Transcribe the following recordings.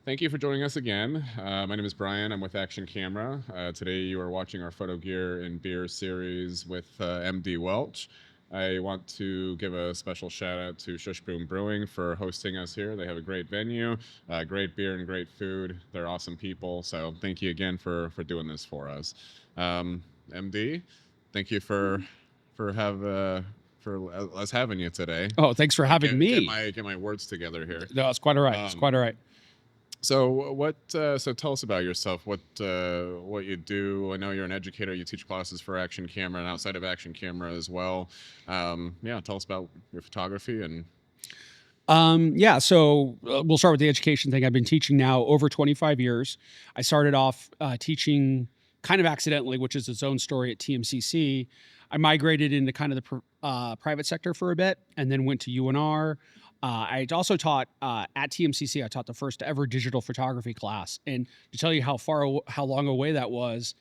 Thank you for joining us again. My name is Brian. I'm with Action Camera. Today you are watching our Photo Gear and Beer series with M.D Welch. I want to give a special shout out to Shush Boom Brewing for hosting us here. They have a great venue, great beer and great food. They're awesome people. So thank you again for doing this for us. MD, thank you for us having you today. Oh, thanks for having me. Get my words together here. No, it's quite all right. It's quite all right. So tell us about yourself. What you do? I know you're an educator. You teach classes for Action Camera and outside of Action Camera as well. Yeah, tell us about your photography and. We'll start with the education thing. I've been teaching now over 25 years. I started off teaching kind of accidentally, which is its own story at TMCC. I migrated into kind of the private sector for a bit, and then went to UNR. I also taught at TMCC. I taught the first ever digital photography class, and to tell you how long away that was,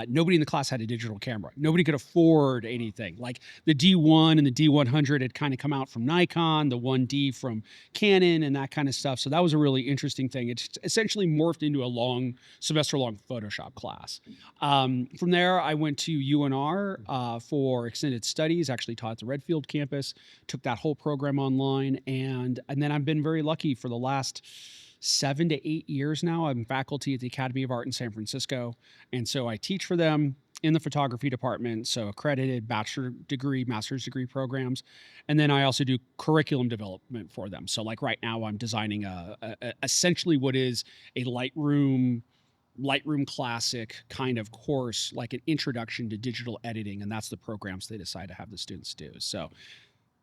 nobody in the class had a digital camera. Nobody could afford anything. Like the D1 and the D100 had kind of come out from Nikon, the 1D from Canon, and that kind of stuff. So that was a really interesting thing. It's essentially morphed into a semester-long Photoshop class. From there, I went to UNR for extended studies. Actually taught at the Redfield campus. Took that whole program online, and then I've been very lucky for the last 7 to 8 years now. I'm faculty at the Academy of Art in San Francisco. And so I teach for them in the photography department. So accredited bachelor's degree programs. And then I also do curriculum development for them. So like right now I'm designing essentially what is a Lightroom Classic kind of course, like an introduction to digital editing. And that's the programs they decide to have the students do. So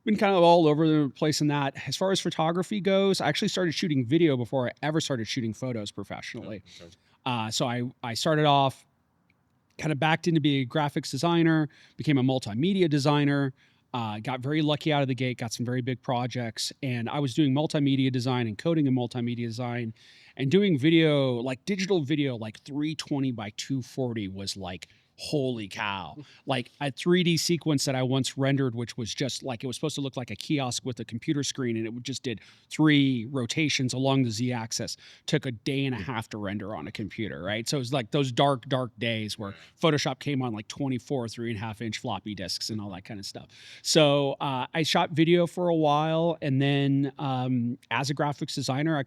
been kind of all over the place in that. As far as photography goes, I actually started shooting video before I ever started shooting photos professionally. Okay. So I started off kind of backed into being a graphics designer, became a multimedia designer, got very lucky out of the gate, got some very big projects, and I was doing multimedia design and coding in multimedia design and doing video, like digital video, like 320 by 240 was like, holy cow. Like a 3D sequence that I once rendered, which was just like, it was supposed to look like a kiosk with a computer screen, and it just did 3 rotations along the Z-axis. Took a day and a half to render on a computer, right? So it was like those dark days where Photoshop came on like 24 3.5-inch floppy disks and all that kind of stuff. So I shot video for a while, and then as a graphics designer,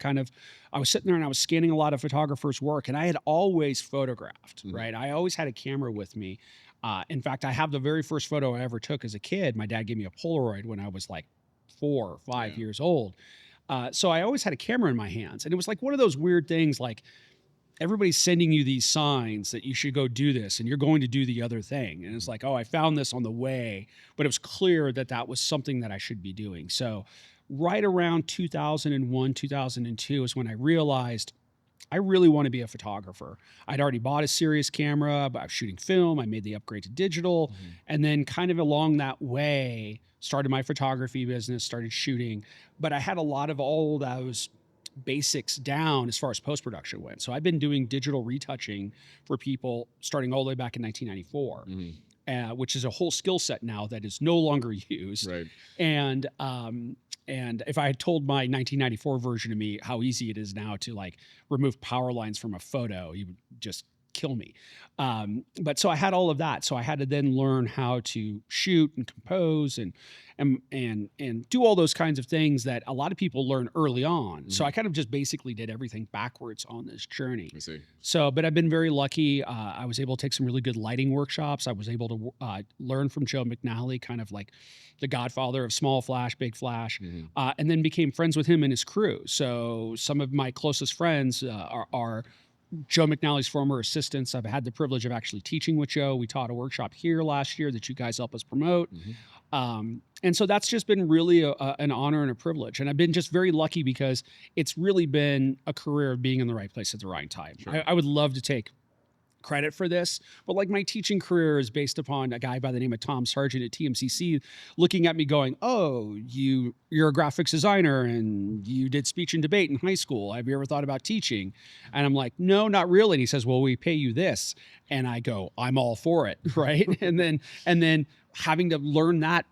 I was sitting there and I was scanning a lot of photographers' work, and I had always photographed, right? I always had a camera with me. In fact, I have the very first photo I ever took as a kid. My dad gave me a Polaroid when I was like 4 or 5 years old. So I always had a camera in my hands, and it was like one of those weird things, like everybody's sending you these signs that you should go do this and you're going to do the other thing. And it's like, oh, I found this on the way, but it was clear that that was something that I should be doing. So right around 2001, 2002 is when I realized I really want to be a photographer. I'd already bought a serious camera, but I was shooting film. I made the upgrade to digital. And then kind of along that way, started my photography business, started shooting. But I had a lot of all those basics down as far as post-production went. So I've been doing digital retouching for people starting all the way back in 1994. Which is a whole skill set now that is no longer used. Right. And if I had told my 1994 version of me how easy it is now to like remove power lines from a photo, you would just kill me. But so I had all of that. So I had to then learn how to shoot and compose and do all those kinds of things that a lot of people learn early on. So I kind of just basically did everything backwards on this journey. I see. So, but I've been very lucky. I was able to take some really good lighting workshops. I was able to learn from Joe McNally, kind of like the godfather of small flash, big flash, and then became friends with him and his crew. So some of my closest friends are Joe McNally's former assistants. I've had the privilege of actually teaching with Joe. We taught a workshop here last year that you guys help us promote. And so that's just been really an honor and a privilege. And I've been just very lucky because it's really been a career of being in the right place at the right time. Sure. I would love to take credit for this, but like my teaching career is based upon a guy by the name of Tom Sargent at TMCC looking at me going, oh, you're a graphics designer and you did speech and debate in high school. Have you ever thought about teaching? And I'm like, no, not really. And he says, well, we pay you this. And I go, I'm all for it. Right. and then having to learn that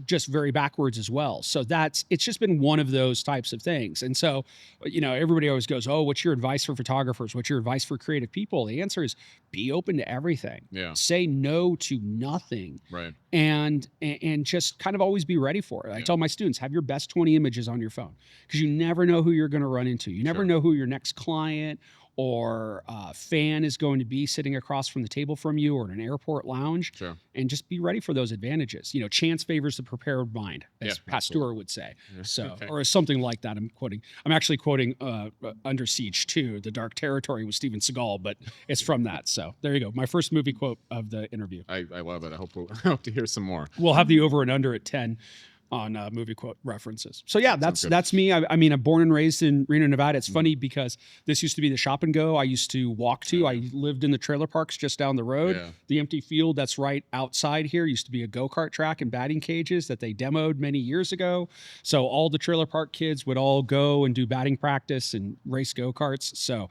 just very backwards as well. So it's just been one of those types of things. And so, everybody always goes, oh, what's your advice for photographers? What's your advice for creative people? The answer is be open to everything. Yeah. Say no to nothing. Right. And just kind of always be ready for it. I tell my students, have your best 20 images on your phone, because you never know who you're going to run into. You never know who your next client or fan is going to be sitting across from the table from you or in an airport lounge. Sure. And just be ready for those advantages. Chance favors the prepared mind, as Pasteur would say. Yeah. So, or something like that. I'm actually quoting Under Siege 2, The Dark Territory with Steven Seagal, but it's from that. So there you go. My first movie quote of the interview. I love it. I hope to hear some more. We'll have the over and under at 10 on movie quote references. So yeah, that's me. I mean, I'm born and raised in Reno, Nevada. It's funny because this used to be the shop and go I used to walk to. I lived in the trailer parks just down the road. Yeah. The empty field that's right outside here used to be a go-kart track and batting cages that they demoed many years ago. So all the trailer park kids would all go and do batting practice and race go-karts. So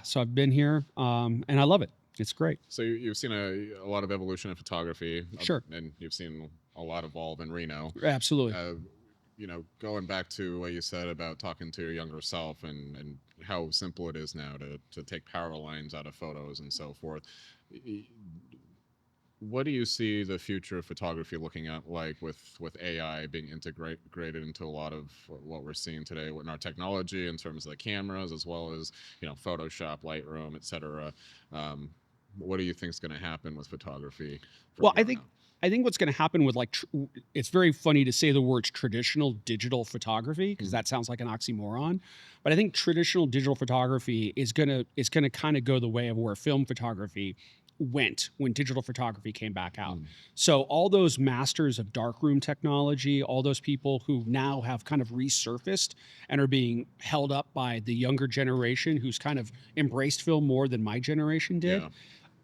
so I've been here and I love it. It's great. So you've seen a lot of evolution in photography. Sure. And you've seen a lot evolve in Reno. Absolutely. Going back to what you said about talking to your younger self and how simple it is now to take power lines out of photos and so forth. What do you see the future of photography looking at like with AI being integrated into a lot of what we're seeing today in our technology in terms of the cameras as well as Photoshop, Lightroom, etc. What do you think is going to happen with photography? Well, I think what's going to happen with it's very funny to say the words traditional digital photography because that sounds like an oxymoron, but I think traditional digital photography is going to kind of go the way of where film photography went when digital photography came back out. So all those masters of darkroom technology, all those people who now have kind of resurfaced and are being held up by the younger generation who's kind of embraced film more than my generation did. Yeah.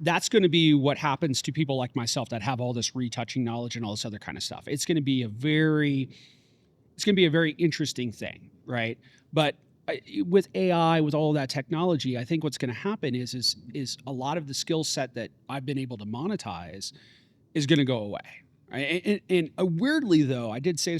That's going to be what happens to people like myself that have all this retouching knowledge and all this other kind of stuff. It's going to be a very interesting thing, right? But with AI, with all of that technology, I think what's going to happen is a lot of the skill set that I've been able to monetize is going to go away. Right? And weirdly, though, I did say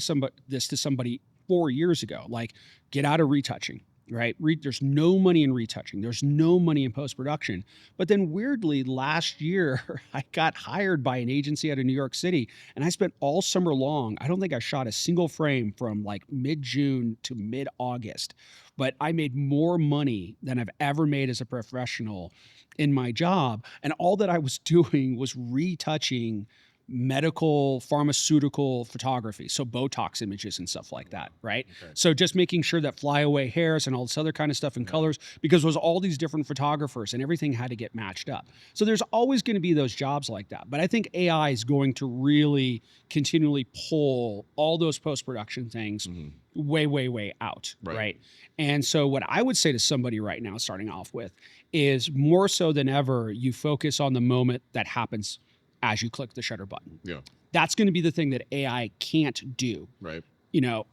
this to somebody 4 years ago, like, get out of retouching. Right? There's no money in retouching. There's no money in post-production. But then weirdly, last year, I got hired by an agency out of New York City, and I spent all summer long, I don't think I shot a single frame from like mid-June to mid-August, but I made more money than I've ever made as a professional in my job. And all that I was doing was retouching medical, pharmaceutical photography. So Botox images and stuff like that, right? Okay. So just making sure that flyaway hairs and all this other kind of stuff in colors, because there's all these different photographers and everything had to get matched up. So there's always going to be those jobs like that. But I think AI is going to really continually pull all those post-production things way, way, way out, right? And so what I would say to somebody right now, starting off with, is more so than ever, you focus on the moment that happens as you click the shutter button. Yeah. That's going to be the thing that AI can't do. Right.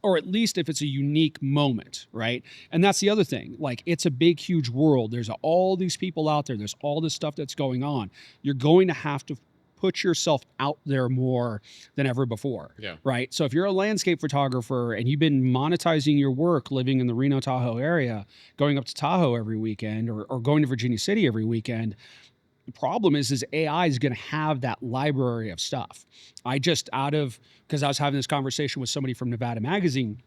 Or at least if it's a unique moment, right? And that's the other thing. Like, it's a big, huge world. There's all these people out there. There's all this stuff that's going on. You're going to have to put yourself out there more than ever before. Yeah. Right? So if you're a landscape photographer and you've been monetizing your work living in the Reno, Tahoe area, going up to Tahoe every weekend or going to Virginia City every weekend, the problem is AI is going to have that library of stuff. Because I was having this conversation with somebody from Nevada Magazine,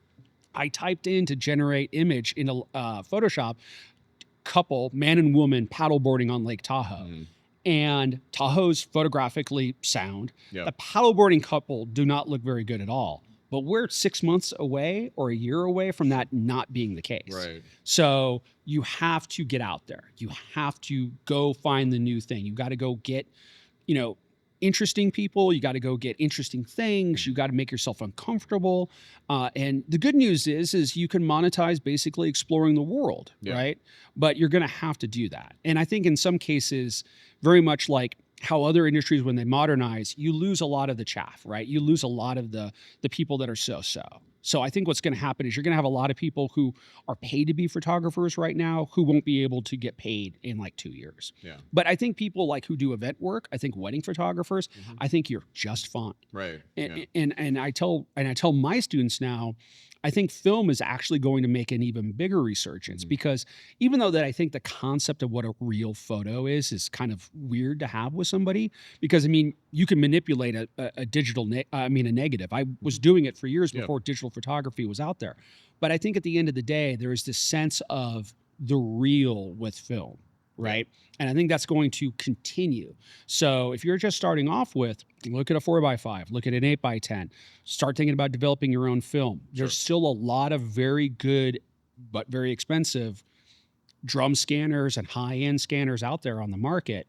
I typed in to generate image in Photoshop, couple, man and woman, paddleboarding on Lake Tahoe. And Tahoe's photographically sound. Yep. The paddleboarding couple do not look very good at all. But we're 6 months away or a year away from that not being the case. Right. So you have to get out there. You have to go find the new thing. You got to go get, interesting people. You got to go get interesting things. You got to make yourself uncomfortable. And the good news is you can monetize basically exploring the world, right? But you're going to have to do that. And I think in some cases, very much like how other industries, when they modernize, you lose a lot of the chaff, right? You lose a lot of the people that are so. So I think what's going to happen is you're going to have a lot of people who are paid to be photographers right now who won't be able to get paid in like 2 years. Yeah. But I think people like who do event work, I think wedding photographers, Mhm. I think you're just fine. Right. And, Yeah. and I tell my students now, I think film is actually going to make an even bigger resurgence, Mhm. because even though that I think the concept of what a real photo is kind of weird to have with somebody, because I mean, you can manipulate a digital, a negative. I was doing it for years Yeah. before digital photography was out there. But I think at the end of the day, there is this sense of the real with film, right? And I think that's going to continue. So if you're just starting off with, look at a 4x5, look at an 8x10, start thinking about developing your own film. There's still a lot of very good, but very expensive drum scanners and high-end scanners out there on the market,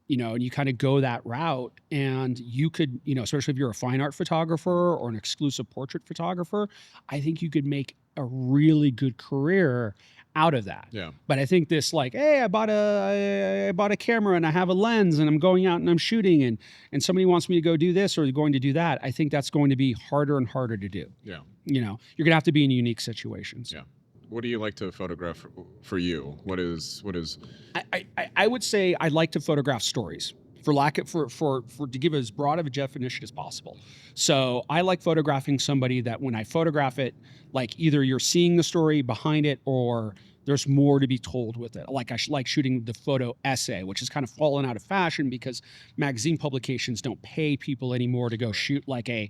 and you kind of go that route, and you could, especially if you're a fine art photographer or an exclusive portrait photographer, I think you could make a really good career out of that. Yeah. But I think this, like, hey, I bought a camera and I have a lens and I'm going out and I'm shooting, and somebody wants me to go do this or going to do that, I think that's going to be harder and harder to do. Yeah. You're going to have to be in unique situations. Yeah. What do you like to photograph for you? What is? I would say I like to photograph stories, for to give as broad of a definition as possible. So I like photographing somebody that when I photograph it, like either you're seeing the story behind it or there's more to be told with it. Like I like shooting the photo essay, which has kind of fallen out of fashion because magazine publications don't pay people anymore to go shoot like a,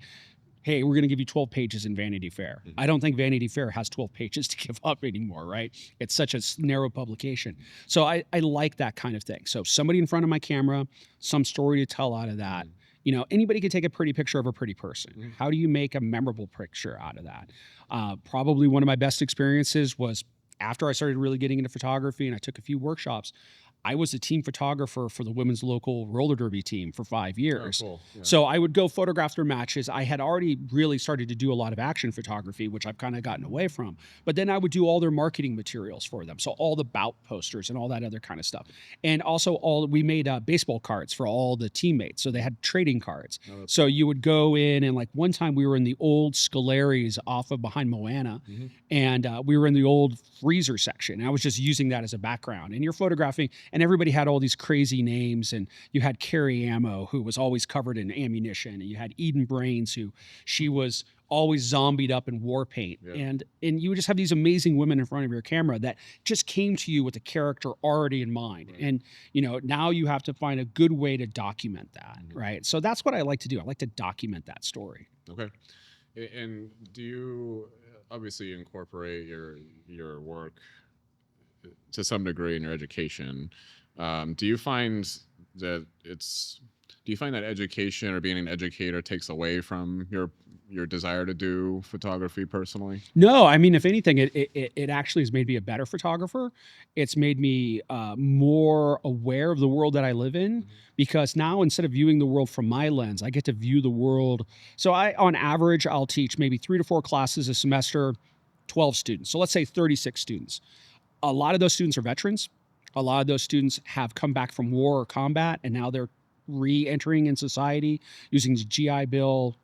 hey, we're going to give you 12 pages in Vanity Fair. I don't think Vanity Fair has 12 pages to give up anymore, right? It's such a narrow publication. So I like that kind of thing. So somebody in front of my camera, some story to tell out of that. Anybody could take a pretty picture of a pretty person. How do you make a memorable picture out of that? Probably one of my best experiences was after I started really getting into photography and I took a few workshops. I was a team photographer for the women's local roller derby team for 5 years. Oh, cool. Yeah. So I would go photograph their matches. I had already really started to do a lot of action photography, which I've kind of gotten away from. But then I would do all their marketing materials for them. So all the bout posters and all that other kind of stuff. And also we made baseball cards for all the teammates. So they had trading cards. Oh, So you would go in and like one time we were in the old Scolaries off of behind Moana, and we were in the old freezer section. And I was just using that as a background. And you're photographing, and everybody had all these crazy names, and you had Carrie Ammo, who was always covered in ammunition, and you had Eden Brains, who she was always zombied up in war paint. And you would just have these amazing women in front of your camera that just came to you with a character already in mind. And now you have to find a good way to document that, right? So that's what I like to do. I like to document that story. Okay. And do you obviously incorporate your work to some degree in your education? Do you find that education or being an educator takes away from your desire to do photography personally? No, I mean, if anything, it actually has made me a better photographer. It's made me more aware of the world that I live in, because now instead of viewing the world from my lens, I get to view the world. So on average, I'll teach maybe 3 to 4 classes a semester, 12 students. So let's say 36 students. A lot of those students are veterans. A lot of those students have come back from war or combat, and now they're re-entering in society using the GI Bill,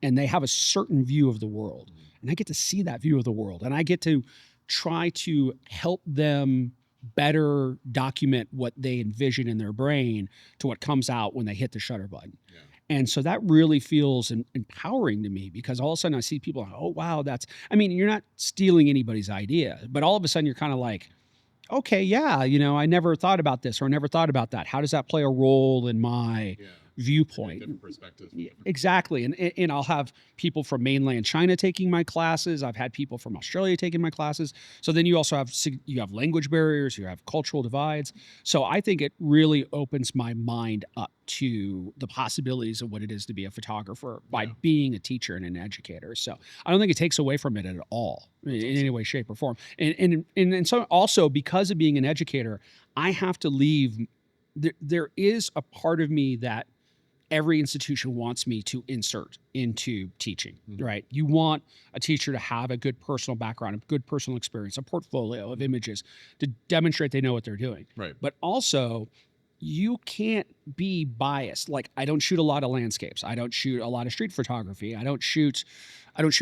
and they have a certain view of the world. And I get to see that view of the world, and I get to try to help them better document what they envision in their brain to what comes out when they hit the shutter button. Yeah. And so that really feels empowering to me, because all of a sudden I see people like, oh, wow, you're not stealing anybody's idea, but all of a sudden you're kind of like, okay, yeah, I never thought about this or I never thought about that. How does that play a role in my viewpoint? Different perspective. Exactly. And I'll have people from mainland China taking my classes. I've had people from Australia taking my classes. So then you also have language barriers, you have cultural divides. So I think it really opens my mind up to the possibilities of what it is to be a photographer by being a teacher and an educator. So I don't think it takes away from it at all in any way, shape, or form. And so also, because of being an educator, I have to leave. There is a part of me that every institution wants me to insert into teaching, right? You want a teacher to have a good personal background, a good personal experience, a portfolio of images to demonstrate they know what they're doing. Right. But also, you can't be biased. Like, I don't shoot a lot of landscapes. I don't shoot a lot of street photography. I don't shoot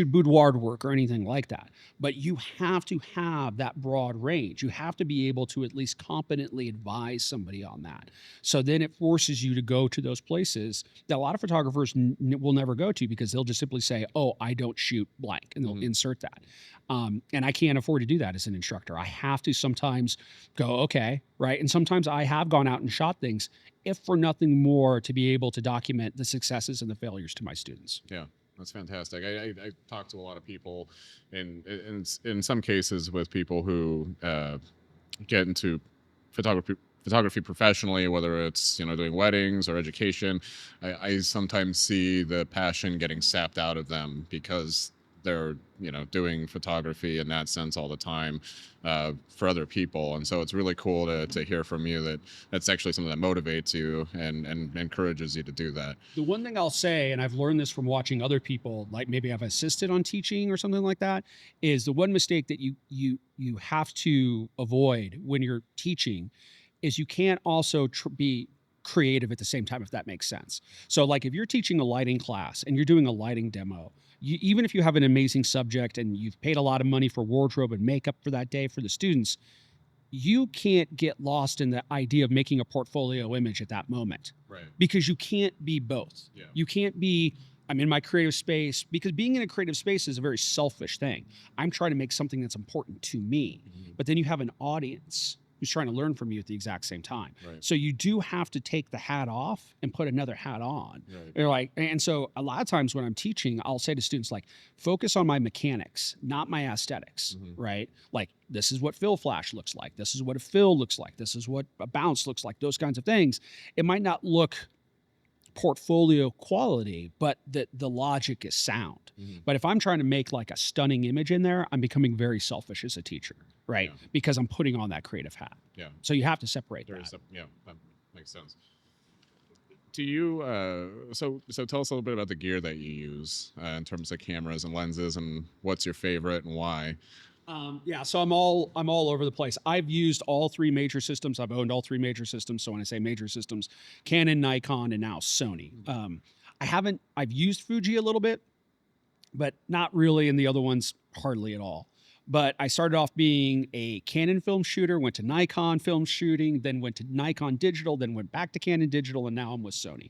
boudoir work or anything like that. But you have to have that broad range. You have to be able to at least competently advise somebody on that. So then it forces you to go to those places that a lot of photographers will never go to, because they'll just simply say, "Oh, I don't shoot blank," and they'll insert that. And I can't afford to do that as an instructor. I have to sometimes go, okay, right? And sometimes I have gone out and shot things, if for nothing more, to be able to document the successes and the failures to my students. Yeah, that's fantastic. I talk to a lot of people, in some cases with people who get into photography professionally, whether it's doing weddings or education. I sometimes see the passion getting sapped out of them because they're doing photography in that sense all the time for other people, and so it's really cool to hear from you that that's actually something that motivates you and encourages you to do that. The one thing I'll say, and I've learned this from watching other people, like maybe I've assisted on teaching or something like that, is the one mistake that you have to avoid when you're teaching is you can't also be creative at the same time, if that makes sense. So like if you're teaching a lighting class and you're doing a lighting demo, even if you have an amazing subject and you've paid a lot of money for wardrobe and makeup for that day for the students, you can't get lost in the idea of making a portfolio image at that moment. Right. Because you can't be both. Yeah. You can't be, I'm in my creative space, because being in a creative space is a very selfish thing. I'm trying to make something that's important to me. But then you have an audience who's trying to learn from you at the exact same time. Right. So you do have to take the hat off and put another hat on. Right. You're like, and so a lot of times when I'm teaching, I'll say to students, like, focus on my mechanics, not my aesthetics, right? Like, this is what fill flash looks like. This is what a fill looks like. This is what a bounce looks like. Those kinds of things. It might not look portfolio quality, but the logic is sound. But if I'm trying to make like a stunning image in there, I'm becoming very selfish as a teacher, right? Yeah. Because I'm putting on that creative hat. Yeah. So you have to separate There's that. yeah, that makes sense. Do you so tell us a little bit about the gear that you use in terms of cameras and lenses, and what's your favorite and why? Yeah, so I'm all over the place. I've used all three major systems. I've owned all three major systems. So when I say major systems, Canon, Nikon, and now Sony. I've used Fuji a little bit, but not really, and the other ones hardly at all. But I started off being a Canon film shooter, went to Nikon film shooting, then went to Nikon digital, then went back to Canon digital, and now I'm with Sony.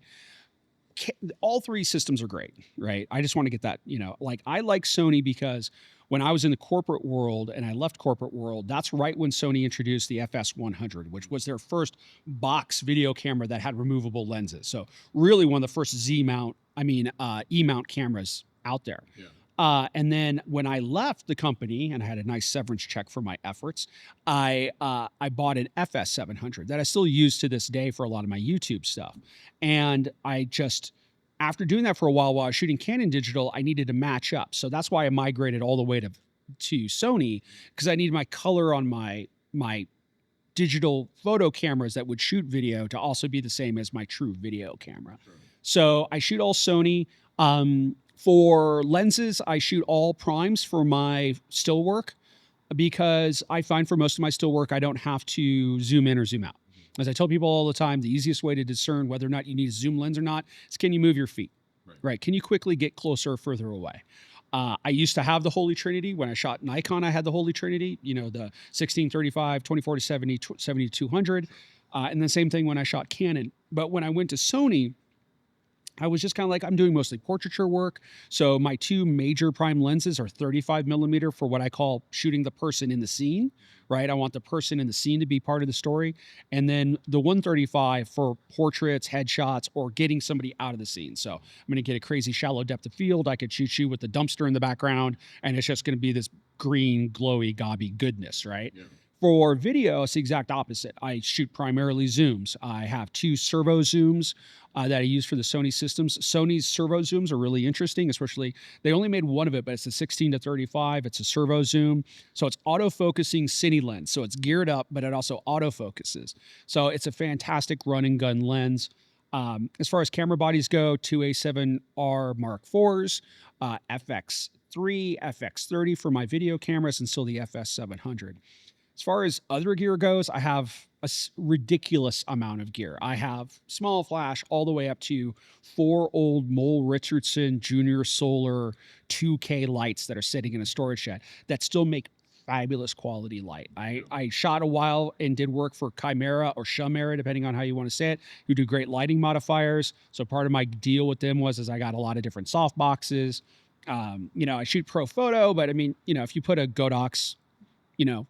All three systems are great, right? I just want to get that, like, I like Sony because when I was in the corporate world and I left corporate world, that's right when Sony introduced the FS100, which was their first box video camera that had removable lenses. So really one of the first E-mount cameras out there. Yeah. And then when I left the company and I had a nice severance check for my efforts, I bought an FS700 that I still use to this day for a lot of my YouTube stuff. And after doing that for a while I was shooting Canon digital, I needed to match up. So that's why I migrated all the way to Sony, because I needed my color on my digital photo cameras that would shoot video to also be the same as my true video camera. Sure. So I shoot all Sony. For lenses, I shoot all primes for my still work, because I find for most of my still work, I don't have to zoom in or zoom out. As I tell people all the time, the easiest way to discern whether or not you need a zoom lens or not is, can you move your feet? Right? Can you quickly get closer or further away? I used to have the Holy Trinity. When I shot Nikon, I had the Holy Trinity, the 1635, 24 to 70, 70 to 200. And the same thing when I shot Canon. But when I went to Sony, I was just kind of like, I'm doing mostly portraiture work. So my two major prime lenses are 35 millimeter for what I call shooting the person in the scene, right? I want the person in the scene to be part of the story. And then the 135 for portraits, headshots, or getting somebody out of the scene. So I'm going to get a crazy shallow depth of field. I could shoot you with the dumpster in the background, and it's just going to be this green, glowy, gobby goodness, right? Yeah. For video, it's the exact opposite. I shoot primarily zooms. I have two servo zooms that I use for the Sony systems. Sony's servo zooms are really interesting, especially, they only made one of it, but it's a 16 to 35. It's a servo zoom. So it's autofocusing cine lens. So it's geared up, but it also autofocuses. So it's a fantastic run and gun lens. As far as camera bodies go, two A7R Mark IVs, FX3, FX30 for my video cameras, and still the FS700. As far as other gear goes, I have a ridiculous amount of gear. I have small flash all the way up to 4 old Mole Richardson Junior Solar 2K lights that are sitting in a storage shed that still make fabulous quality light. I shot a while and did work for Chimera or Chimera, depending on how you want to say it, who do great lighting modifiers. So part of my deal with them was I got a lot of different soft boxes. I shoot pro photo, but I mean, if you put a Godox,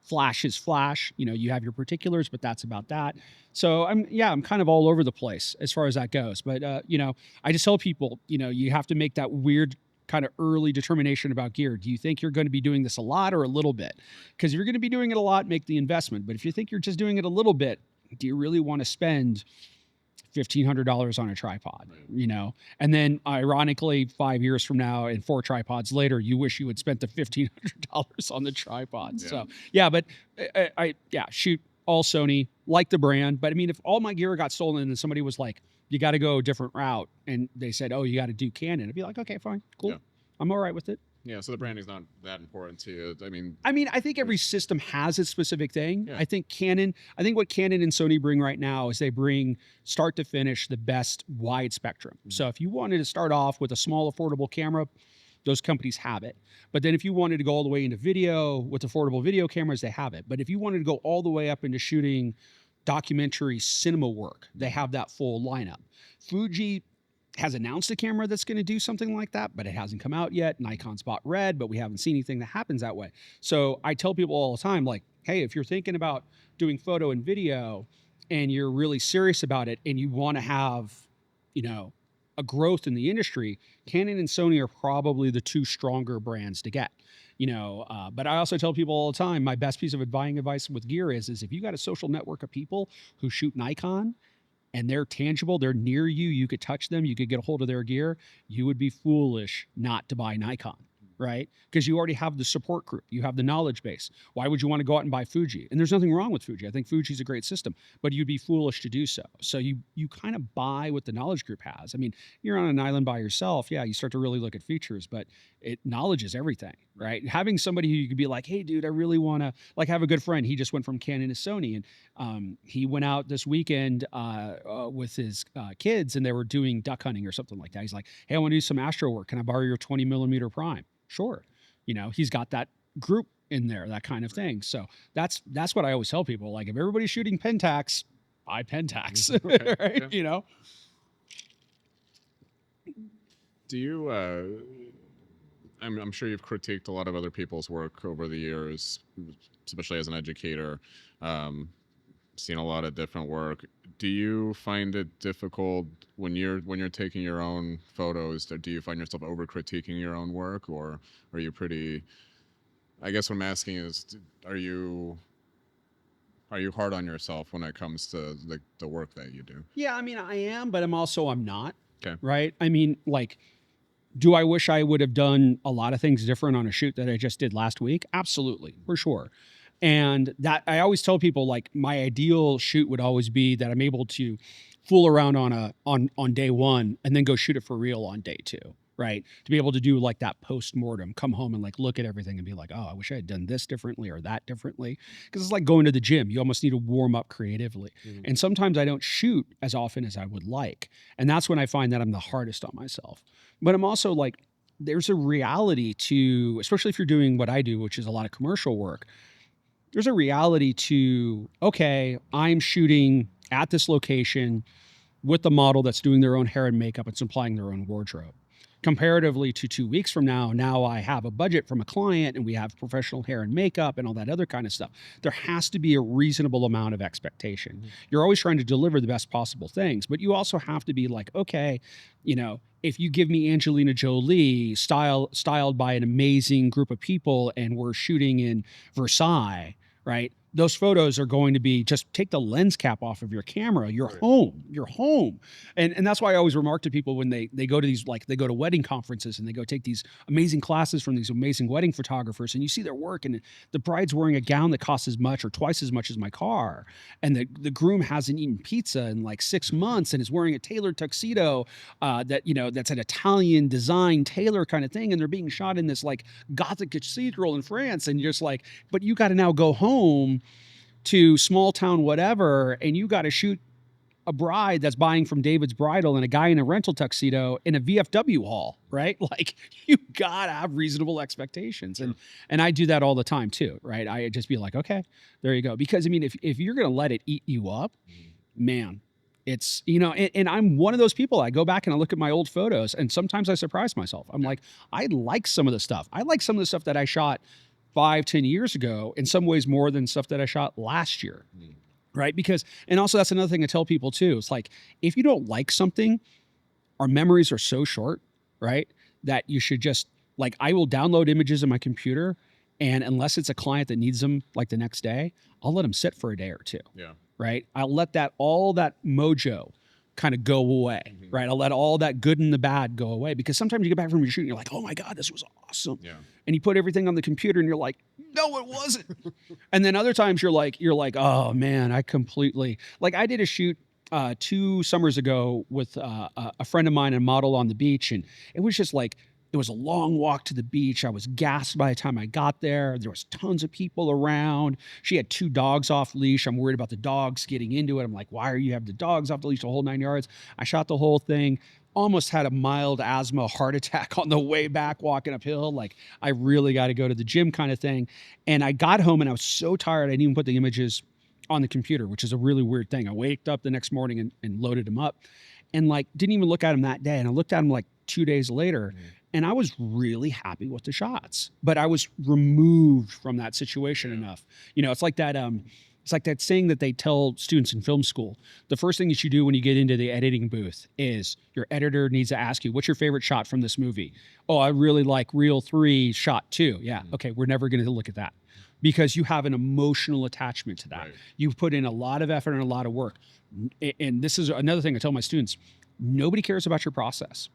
flash is flash, you have your particulars, but that's about that. So I'm kind of all over the place as far as that goes. But, I just tell people, you have to make that weird kind of early determination about gear. Do you think you're going to be doing this a lot or a little bit? Because if you're going to be doing it a lot, make the investment. But if you think you're just doing it a little bit, do you really want to spend $1,500 on a tripod, and then ironically 5 years from now and 4 tripods later, you wish you had spent the $1,500 on the tripod. Yeah. So but I shoot all Sony, like the brand. But I mean, if all my gear got stolen and somebody was like, you got to go a different route, and they said, oh, you got to do Canon, I'd be like, okay, fine, cool. Yeah. I'm all right with it. Yeah, so the branding's not that important to you. I mean, I think every system has its specific thing. Yeah. I think what Canon and Sony bring right now is they bring start to finish the best wide spectrum. Mm-hmm. So if you wanted to start off with a small, affordable camera, those companies have it. But then if you wanted to go all the way into video with affordable video cameras, they have it. But if you wanted to go all the way up into shooting documentary cinema work, they have that full lineup. Fuji has announced a camera that's going to do something like that, but it hasn't come out yet. Nikon's bought Red, but we haven't seen anything that happens that way. So I tell people all the time, like, hey, if you're thinking about doing photo and video and you're really serious about it and you want to have, a growth in the industry, Canon and Sony are probably the 2 stronger brands to get. But I also tell people all the time, my best piece of buying advice with gear is if you got a social network of people who shoot Nikon, and they're tangible, they're near you, you could touch them, you could get a hold of their gear, you would be foolish not to buy Nikon, right? Because you already have the support group, you have the knowledge base. Why would you want to go out and buy Fuji? And there's nothing wrong with Fuji. I think Fuji's a great system, but you'd be foolish to do so. So you kind of buy what the knowledge group has. I mean, you're on an island by yourself, yeah, you start to really look at features, but knowledge is everything, right? Having somebody who you could be like, hey, dude, I really want to, like, have a good friend. He just went from Canon to Sony, and he went out this weekend with his kids, and they were doing duck hunting or something like that. He's like, hey, I want to do some astro work. Can I borrow your 20 millimeter prime? Sure. He's got that group in there, that kind of thing. So that's what I always tell people. Like, if everybody's shooting Pentax, buy Pentax, okay. right? Yeah. Do you, I'm sure you've critiqued a lot of other people's work over the years, especially as an educator, seen a lot of different work. Do you find it difficult when you're taking your own photos? Do you find yourself over critiquing your own work, or are you pretty? I guess what I'm asking is, are you hard on yourself when it comes to the work that you do? Yeah, I mean, I am, but I'm not. Okay. Right? I mean, like, do I wish I would have done a lot of things different on a shoot that I just did last week? Absolutely, for sure. And that I always tell people, like, my ideal shoot would always be that I'm able to fool around on day 1 and then go shoot it for real on day 2, right? To be able to do like that post-mortem, come home and like look at everything and be like, oh, I wish I had done this differently or that differently. Because it's like going to the gym. You almost need to warm up creatively. Mm-hmm. And sometimes I don't shoot as often as I would like. And that's when I find that I'm the hardest on myself. But I'm also like, there's a reality to, especially if you're doing what I do, which is a lot of commercial work, there's a reality to, okay, I'm shooting at this location with the model that's doing their own hair and makeup and supplying their own wardrobe. Comparatively to 2 weeks from now I have a budget from a client and we have professional hair and makeup and all that other kind of stuff. There has to be a reasonable amount of expectation. Mm-hmm. You're always trying to deliver the best possible things, but you also have to be like, okay, if you give me Angelina Jolie styled by an amazing group of people and we're shooting in Versailles, right? Those photos are going to be, just take the lens cap off of your camera. You're home. And that's why I always remark to people when they go to these, like, they go to wedding conferences and they go take these amazing classes from these amazing wedding photographers, and you see their work and the bride's wearing a gown that costs as much or twice as much as my car. And the groom hasn't eaten pizza in like 6 months and is wearing a tailored tuxedo that's an Italian design tailor kind of thing. And they're being shot in this like Gothic cathedral in France. And you're just like, but you got to now go home to small town whatever, and you got to shoot a bride that's buying from David's Bridal and a guy in a rental tuxedo in a VFW hall, right? Like, you gotta have reasonable expectations. Sure. And I do that all the time too, right? I just be like, okay, there you go. Because I mean, if you're gonna let it eat you up, man, it's, and I'm one of those people. I go back and I look at my old photos, and sometimes I surprise myself. I'm like, I like some of the stuff. I like some of the stuff that I shot 5-10 years ago, in some ways more than stuff that I shot last year. Right? Because, and also that's another thing I tell people too. It's like, if you don't like something, our memories are so short, right? That you should just, like, I will download images in my computer, and unless it's a client that needs them like the next day, I'll let them sit for a day or two. Yeah. Right? I'll let all that mojo kind of go away, right? I'll let all that good and the bad go away, because sometimes you get back from your shoot and you're like, oh my God, this was awesome. Yeah. And you put everything on the computer and you're like, no, it wasn't. And then other times you're like, oh man, I completely, like, I did a shoot 2 summers ago with a friend of mine, a model on the beach. And it was just like, it was a long walk to the beach. I was gassed by the time I got there. There was tons of people around. She had 2 dogs off leash. I'm worried about the dogs getting into it. I'm like, why are you having the dogs off the leash the whole 9 yards? I shot the whole thing. Almost had a mild asthma heart attack on the way back walking uphill. Like, I really got to go to the gym kind of thing. And I got home and I was so tired, I didn't even put the images on the computer, which is a really weird thing. I waked up the next morning and loaded them up, and like, didn't even look at them that day. And I looked at them like 2 days later, and I was really happy with the shots, but I was removed from that situation enough. It's like that, it's like that saying that they tell students in film school. The first thing that you do when you get into the editing booth is your editor needs to ask you, what's your favorite shot from this movie? Oh, I really like Reel 3, shot 2. Yeah. Okay. We're never going to look at that, because you have an emotional attachment to that. Right. You've put in a lot of effort and a lot of work. And this is another thing I tell my students: nobody cares about your process.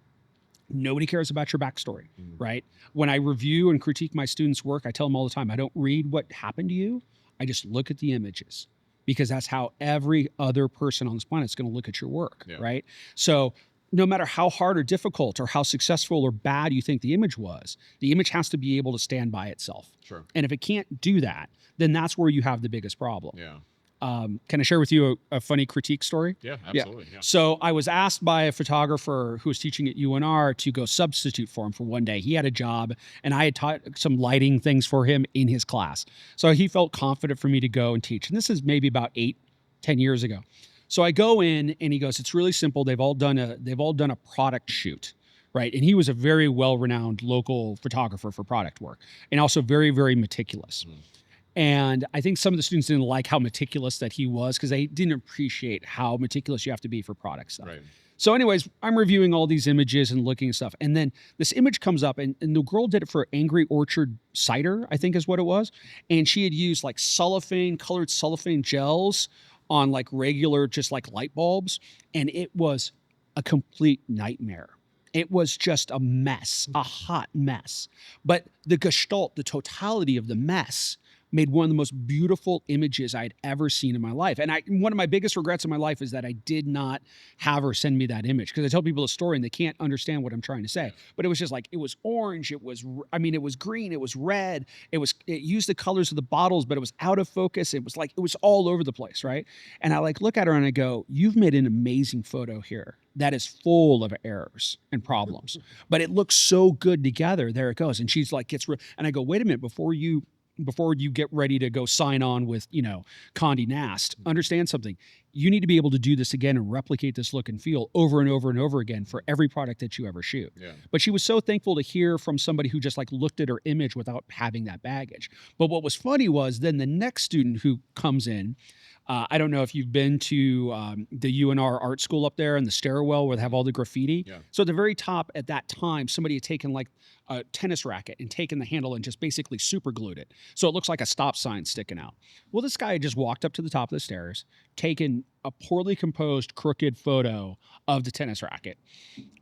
Nobody cares about your backstory, right? When I review and critique my students' work, I tell them all the time, I don't read what happened to you. I just look at the images, because that's how every other person on this planet is going to look at your work, right? So no matter how hard or difficult or how successful or bad you think the image was, the image has to be able to stand by itself. Sure. And if it can't do that, then that's where you have the biggest problem. Yeah. Can I share with you a funny critique story? Yeah, absolutely. Yeah. So I was asked by a photographer who was teaching at UNR to go substitute for him for one day. He had a job, and I had taught some lighting things for him in his class. So he felt confident for me to go and teach. And this is maybe about 8-10 years ago. So I go in, and he goes, it's really simple. They've all done a product shoot. Right. And he was a very well-renowned local photographer for product work, and also very, very meticulous. And I think some of the students didn't like how meticulous that he was, because they didn't appreciate how meticulous you have to be for product stuff. Right. So anyways, I'm reviewing all these images and looking at stuff. And then this image comes up, and the girl did it for Angry Orchard cider, I think is what it was. And she had used like colored cellophane gels on like regular, just like light bulbs. And it was a complete nightmare. It was just a mess, a hot mess. But the gestalt, the totality of the mess, made one of the most beautiful images I'd ever seen in my life. And one of my biggest regrets in my life is that I did not have her send me that image, because I tell people a story and they can't understand what I'm trying to say. But it was just like, it was orange, it was green, it was red, it used the colors of the bottles, but it was out of focus. It was all over the place, right? And I like look at her and I go, you've made an amazing photo here that is full of errors and problems, but it looks so good together. There it goes. And she's like, and I go, wait a minute, before you get ready to go sign on with, Condé Nast, understand something. You need to be able to do this again and replicate this look and feel over and over and over again for every product that you ever shoot. Yeah. But she was so thankful to hear from somebody who just like looked at her image without having that baggage. But what was funny was then the next student who comes in, I don't know if you've been to the UNR art school up there in the stairwell where they have all the graffiti. Yeah. So at the very top at that time, somebody had taken like a tennis racket and taken the handle and just basically super glued it. So it looks like a stop sign sticking out. Well, this guy had just walked up to the top of the stairs, taken a poorly composed, crooked photo of the tennis racket.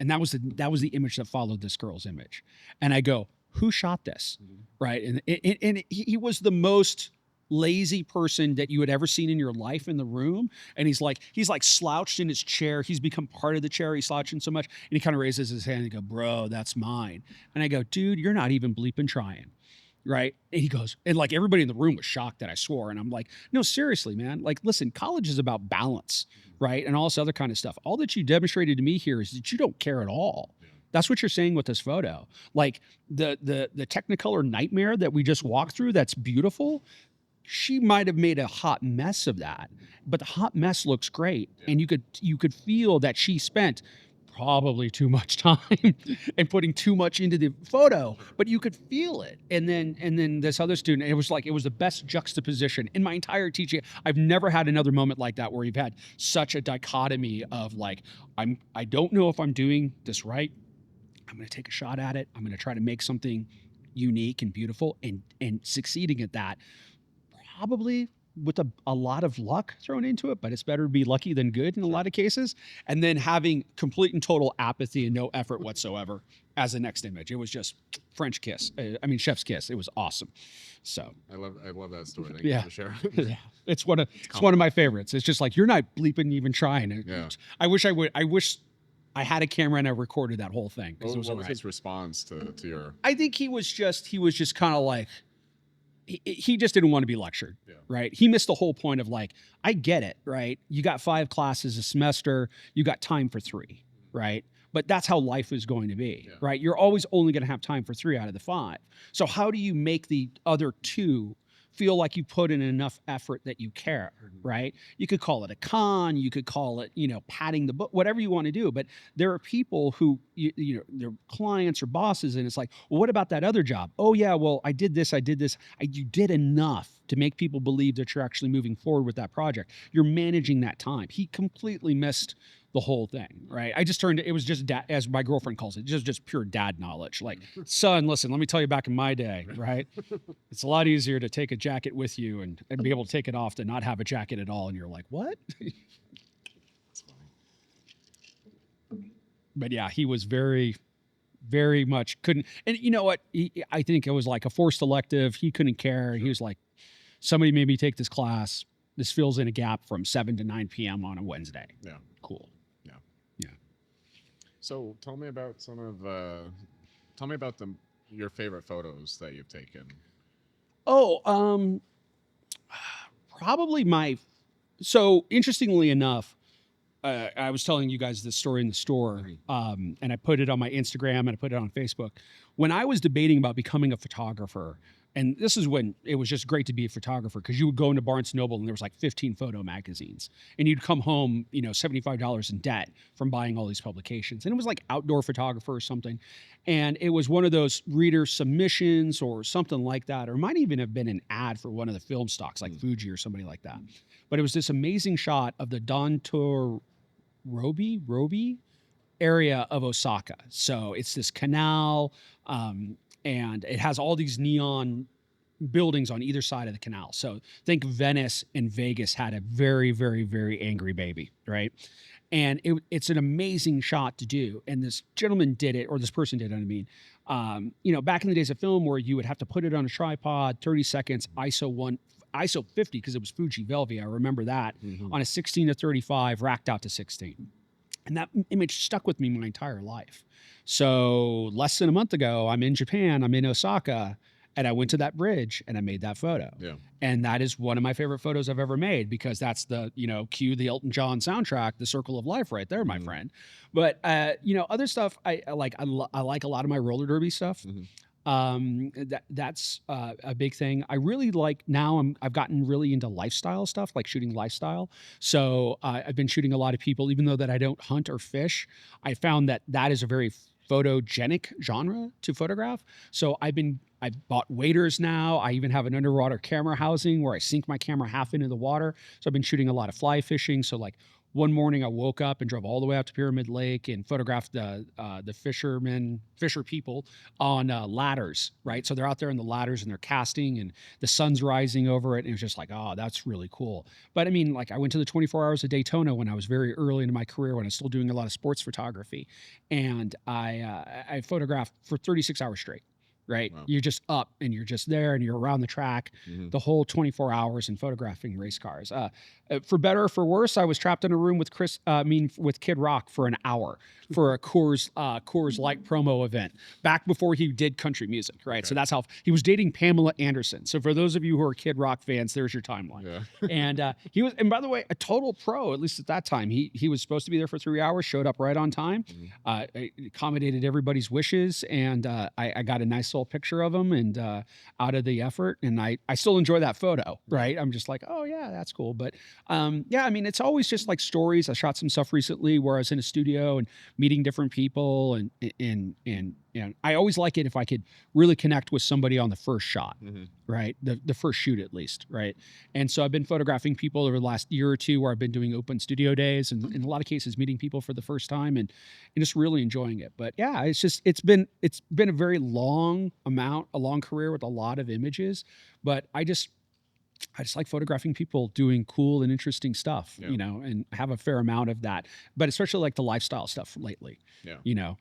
And that was the image that followed this girl's image. And I go, who shot this? Mm-hmm. Right. And he was the most lazy person that you had ever seen in your life in the room. And he's like slouched in his chair. He's become part of the chair. He's slouching so much. And he kind of raises his hand and go, bro, that's mine. And I go, dude, you're not even bleeping trying. right? And he goes, and like everybody in the room was shocked that I swore. And I'm like, no, seriously, man. Like, listen, college is about balance, right? And all this other kind of stuff. All that you demonstrated to me here is that you don't care at all. That's what you're saying with this photo. Like the Technicolor nightmare that we just walked through, that's beautiful. She might have made a hot mess of that, but the hot mess looks great. And you could feel that she spent probably too much time and putting too much into the photo, but you could feel it. And then this other student, it was the best juxtaposition in my entire teaching. I've never had another moment like that where you've had such a dichotomy of like, I don't know if I'm doing this right. I'm going to take a shot at it. I'm going to try to make something unique and beautiful, and succeeding at that, probably with a lot of luck thrown into it, but it's better to be lucky than good in a lot of cases. And then having complete and total apathy and no effort whatsoever as the next image. It was just French kiss. Chef's kiss. It was awesome. So I love that story. Thank yeah, you for sharing. yeah. It's one of my favorites. It's just like, you're not bleeping even trying. Yeah. I wish I had a camera and I recorded that whole thing. What was his response to your? I think he was just kind of like, he just didn't want to be lectured, right? He missed the whole point of like, I get it, right? You got 5 classes a semester, you got time for 3, right? But that's how life is going to be, right? You're always only going to have time for 3 out of the 5. So how do you make the other 2 feel like you put in enough effort that you care, right? You could call it a con, you could call it, padding the book, whatever you want to do. But there are people who, they're clients or bosses, and it's like, well, what about that other job? Oh yeah, well, I did this. You did enough to make people believe that you're actually moving forward with that project. You're managing that time. He completely missed the whole thing, right? It was just, as my girlfriend calls it, just pure dad knowledge. Like, son, listen, let me tell you, back in my day, right? It's a lot easier to take a jacket with you and be able to take it off than not have a jacket at all. And you're like, what? That's funny. But yeah, he was very, very much couldn't. And you know what? I think it was like a forced elective. He couldn't care. He was like, somebody made me take this class. This fills in a gap from 7 to 9 p.m. on a Wednesday. Yeah. Cool. Yeah. So tell me about your favorite photos that you've taken. Oh, probably so interestingly enough, I was telling you guys this story in the store, and I put it on my Instagram and I put it on Facebook. When I was debating about becoming a photographer, and this is when it was just great to be a photographer, because you would go into Barnes & Noble and there was like 15 photo magazines, and you'd come home, $75 in debt from buying all these publications. And it was like Outdoor Photographer or something. And it was one of those reader submissions or something like that, or it might even have been an ad for one of the film stocks like Fuji or somebody like that. But it was this amazing shot of the Robi area of Osaka. So it's this canal, and it has all these neon buildings on either side of the canal. So think Venice and Vegas had a very, very, very angry baby, right? And it's an amazing shot to do. And this gentleman did it, or this person did it, I mean. Back in the days of film where you would have to put it on a tripod, 30 seconds, ISO 50, because it was Fuji Velvia, I remember that, on a 16 to 35, racked out to 16. And that image stuck with me my entire life. So less than a month ago, I'm in Japan, I'm in Osaka, and I went to that bridge and I made that photo. Yeah. And that is one of my favorite photos I've ever made, because that's the, cue the Elton John soundtrack, The Circle of Life right there, my friend. But, other stuff, I like a lot of my roller derby stuff. That's a big thing. I really like, now I've gotten really into lifestyle stuff, like shooting lifestyle. So I've been shooting a lot of people, even though that I don't hunt or fish. I found that is a very photogenic genre to photograph. So I bought waders now. I even have an underwater camera housing where I sink my camera half into the water. So I've been shooting a lot of fly fishing. So like one morning I woke up and drove all the way out to Pyramid Lake and photographed the fisher people on ladders, right? So they're out there on the ladders and they're casting and the sun's rising over it. And it was just like, oh, that's really cool. But I mean, like, I went to the 24 Hours of Daytona when I was very early into my career, when I was still doing a lot of sports photography. And I photographed for 36 hours straight. right? Wow. You're just up and you're just there and you're around the track Hmm. the whole 24 hours and photographing race cars. For better or for worse, I was trapped in a room with with Kid Rock for an hour for a Coors Light promo event back before he did country music, right? Okay. So that's how he was dating Pamela Anderson. So for those of you who are Kid Rock fans, there's your timeline. Yeah. And he was, and by the way, a total pro. At least at that time, he was supposed to be there for 3 hours, showed up right on time, Mhm. accommodated everybody's wishes, and I got a nice little picture of him and out of the effort, and I still enjoy that photo, right? I'm just like, oh yeah, that's cool. But yeah, I mean, it's always just like stories. I shot some stuff recently where I was in a studio and meeting different people, and I always like it if I could really connect with somebody on the first shot, Mhm. right? The first shoot at least, right? And so I've been photographing people over the last year or two where I've been doing open studio days and in a lot of cases meeting people for the first time and just really enjoying it. But yeah, it's been a very long a long career with a lot of images, but I just like photographing people doing cool and interesting stuff, Yeah. and have a fair amount of that, but especially like the lifestyle stuff lately, Yeah.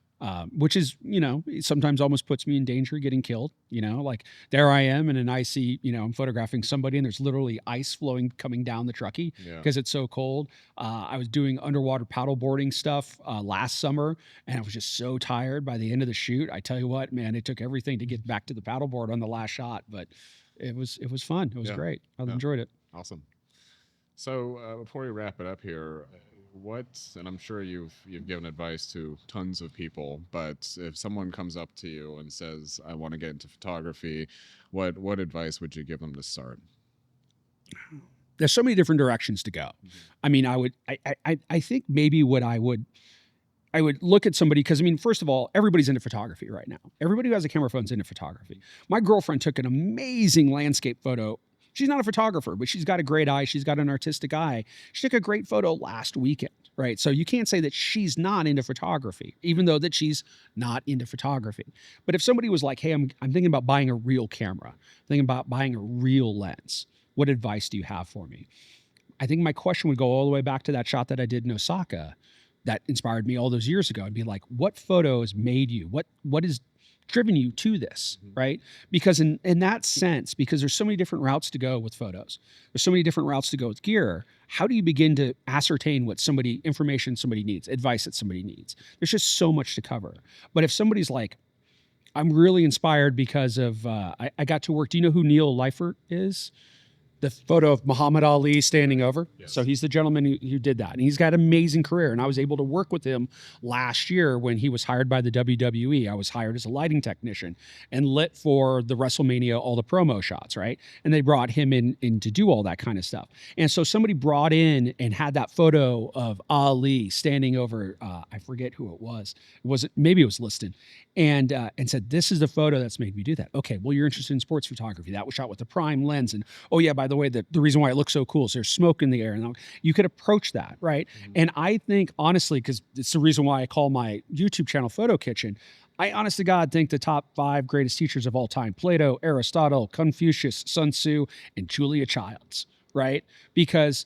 which is, sometimes almost puts me in danger of getting killed, like there I am in an icy, I'm photographing somebody and there's literally ice flowing coming down the truckee Yeah. because it's so cold. I was doing underwater paddleboarding stuff last summer and I was just so tired by the end of the shoot. I tell you what, man, it took everything to get back to the paddleboard on the last shot, but it was fun. It was Yeah. great. I Yeah. enjoyed it. Awesome. So before we wrap it up here, and I'm sure you've given advice to tons of people, but if someone comes up to you and says, "I want to get into photography," what advice would you give them to start? There's so many different directions to go. Mhm. I mean, I think maybe what I would look at somebody because I mean, first of all, everybody's into photography right now. Everybody who has a camera phone's into photography. My girlfriend took an amazing landscape photo. She's not a photographer, but she's got a great eye. She's got an artistic eye. She took a great photo last weekend, right? So you can't say that she's not into photography, even though that she's not into photography. But if somebody was like, "Hey, I'm thinking about buying a real camera, thinking about buying a real lens. What advice do you have for me?" I think my question would go all the way back to that shot that I did in Osaka that inspired me all those years ago. I'd be like, what photos made you? What has driven you to this, Mhm. right? Because in that sense, because there's so many different routes to go with photos, there's so many different routes to go with gear. How do you begin to ascertain what information somebody needs, advice that somebody needs? There's just so much to cover. But if somebody's like, I'm really inspired because of I got to work. Do you know who Neil Leifert is? The photo of Muhammad Ali standing over. Yes. So he's the gentleman who did that. And he's got an amazing career. And I was able to work with him last year when he was hired by the WWE. I was hired as a lighting technician and lit for the WrestleMania, all the promo shots, right? And they brought him in to do all that kind of stuff. And so somebody brought in and had that photo of Ali standing over, I forget who it was. Maybe it was listed. And said, this is the photo that's made me do that. Okay, well, you're interested in sports photography. That was shot with the prime lens. And oh yeah, by the way, the reason why it looks so cool is there's smoke in the air. And you could approach that, right? Mhm. And I think, honestly, because it's the reason why I call my YouTube channel Photo Kitchen, I honest to God think the top 5 greatest teachers of all time, Plato, Aristotle, Confucius, Sun Tzu, and Julia Childs, right? Because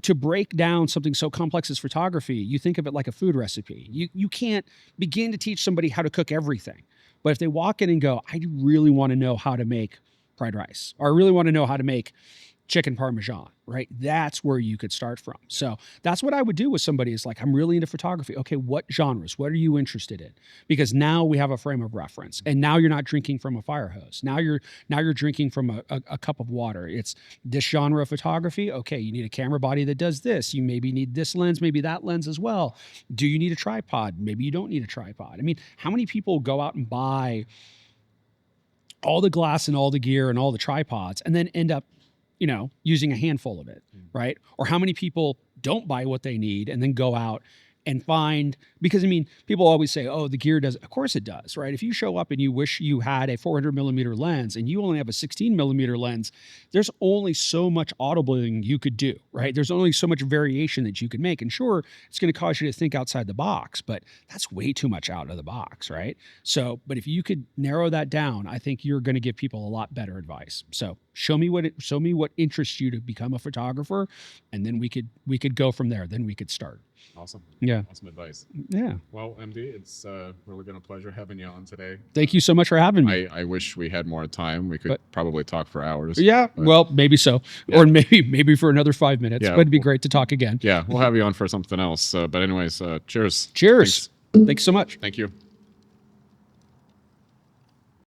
to break down something so complex as photography, you think of it like a food recipe. You can't begin to teach somebody how to cook everything. But if they walk in and go, I really want to know how to make fried rice, or I really want to know how to make chicken parmesan, right? That's where you could start from. So that's what I would do with somebody is like, I'm really into photography. Okay, what genres? What are you interested in? Because now we have a frame of reference, and now you're not drinking from a fire hose. Now you're drinking from a cup of water. It's this genre of photography. Okay, you need a camera body that does this. You maybe need this lens, maybe that lens as well. Do you need a tripod? Maybe you don't need a tripod. I mean, how many people go out and buy all the glass and all the gear and all the tripods and then end up using a handful of it, right? Or how many people don't buy what they need and then go out and find, because I mean, people always say, oh, the gear does. Of course it does, right? If you show up and you wish you had a 400 millimeter lens and you only have a 16 millimeter lens, there's only so much audibling you could do, right? There's only so much variation that you could make. And sure, it's going to cause you to think outside the box, but that's way too much out of the box, right? So, but if you could narrow that down, I think you're going to give people a lot better advice. So show me what interests you to become a photographer, and then we could go from there. Then we could start. Awesome. Yeah. Awesome advice. Yeah. Well, MD, it's really been a pleasure having you on today. Thank you so much for having me. I wish we had more time. We could probably talk for hours. Yeah. but- Well, maybe so, or maybe for another 5 minutes. Yeah. But it'd be great to talk again. Yeah, we'll have you on for something else. But anyways, cheers. Cheers. Thanks so much. Thank you.